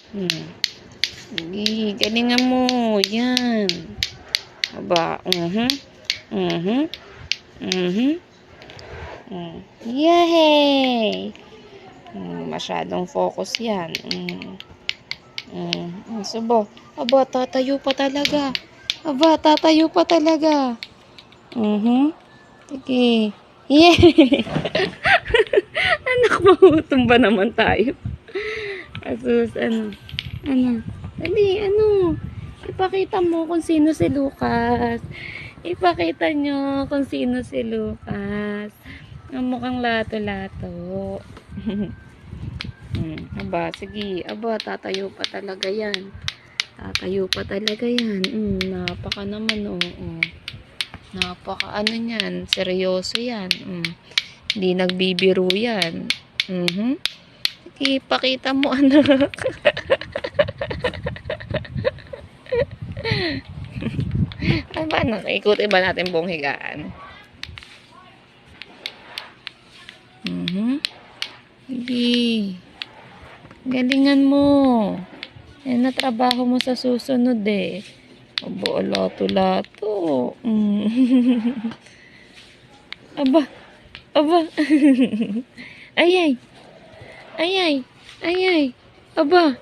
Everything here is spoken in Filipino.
Hmm. Sige, galingan mo. Yan. Aba, mhm. Mhm. Yay! Masyadong focus yan. Subo. Aba, tatayo pa talaga. Aba, tatayo pa talaga. Sige. Yay! Anak mo, tumba naman tayo. Asus, ano? Ano? Dali, ano? Ipakita mo kung sino si Lucas. Ipakita nyo kung sino si Lucas. Ang mukhang lato-lato. Aba, sige. Aba, tatayo pa talaga yan. Tatayo pa talaga yan. Napaka naman, Napaka ano yan. Seryoso yan. Hindi nagbibiro yan. Sige, ipakita mo, anak. Ano ba, anak? Ikutin ba natin buong higaan? Sige. Galingan mo. Yan na trabaho mo sa susunod eh. Aba, lato-lato. Aba, aba. Ayay. Ayay. Ayay. Aba.